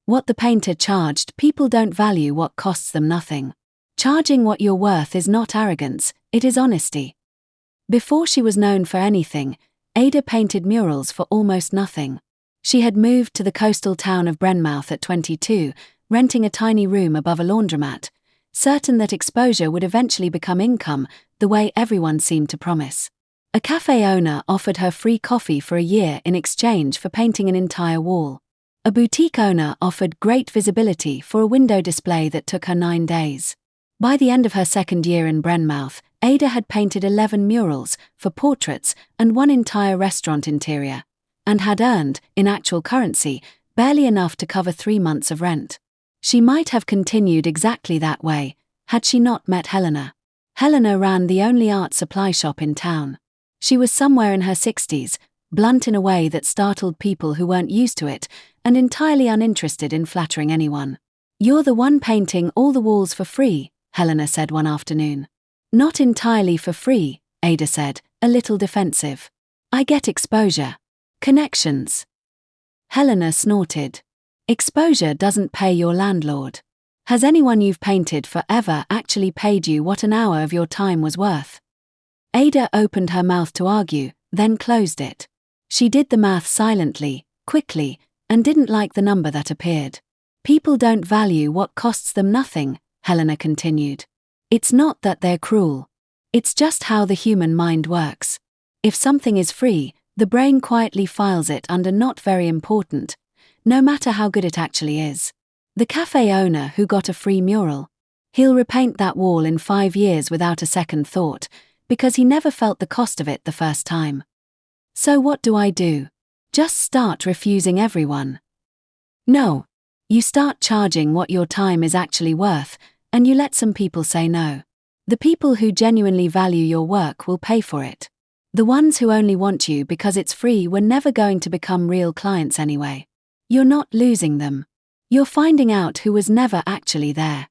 What the painter charged, people don't value what costs them nothing. Charging what you're worth is not arrogance, it is honesty. Before she was known for anything, Ada painted murals for almost nothing. She had moved to the coastal town of Brennmouth at 22, renting a tiny room above a laundromat, certain that exposure would eventually become income, the way everyone seemed to promise. A cafe owner offered her free coffee for a year in exchange for painting an entire wall. A boutique owner offered great visibility for a window display that took her 9 days. By the end of her second year in Brennmouth, Ada had painted 11 murals for portraits and 1 entire restaurant interior, and had earned, in actual currency, barely enough to cover 3 months of rent. She might have continued exactly that way, had she not met Helena. Helena ran the only art supply shop in town. She was somewhere in her 60s, blunt in a way that startled people who weren't used to it, and entirely uninterested in flattering anyone. "You're the one painting all the walls for free," Helena said one afternoon. "Not entirely for free," Ada said, a little defensive. "I get exposure. Connections." Helena snorted. "Exposure doesn't pay your landlord. Has anyone you've painted for ever actually paid you what an hour of your time was worth?" Ada opened her mouth to argue, then closed it. She did the math silently, quickly, and didn't like the number that appeared. "People don't value what costs them nothing," Helena continued. "It's not that they're cruel. It's just how the human mind works. If something is free, the brain quietly files it under not very important, no matter how good it actually is. The cafe owner who got a free mural, he'll repaint that wall in 5 years without a second thought, because he never felt the cost of it the first time. So what do? Just start refusing everyone? No. You start charging what your time is actually worth, and you let some people say no. The people who genuinely value your work will pay for it. The ones who only want you because it's free were never going to become real clients anyway. You're not losing them. You're finding out who was never actually there."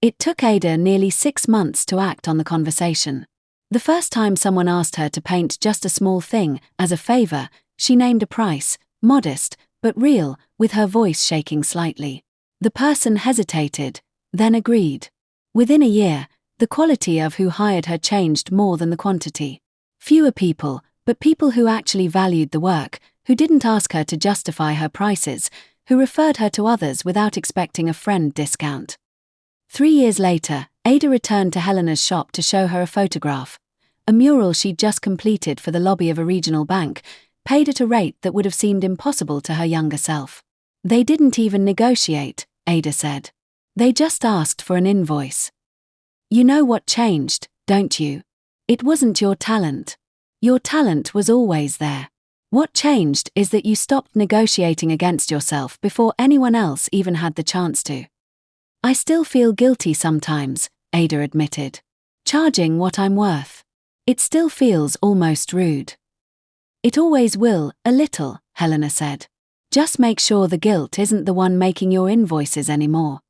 It took Ada nearly 6 months to act on the conversation. The first time someone asked her to paint just a small thing, as a favor, she named a price, modest, but real, with her voice shaking slightly. The person hesitated, then agreed. Within a year, the quality of who hired her changed more than the quantity. Fewer people, but people who actually valued the work, who didn't ask her to justify her prices, who referred her to others without expecting a friend discount. 3 years later, Ada returned to Helena's shop to show her a photograph. A mural she'd just completed for the lobby of a regional bank, paid at a rate that would have seemed impossible to her younger self. "They didn't even negotiate," Ada said. "They just asked for an invoice." You know what changed, don't you? It wasn't your talent. Your talent was always there. What changed is that you stopped negotiating against yourself before anyone else even had the chance to. "I still feel guilty sometimes," Ada admitted. "Charging what I'm worth. It still feels almost rude." "It always will, a little," Helena said. "Just make sure the guilt isn't the one making your invoices anymore."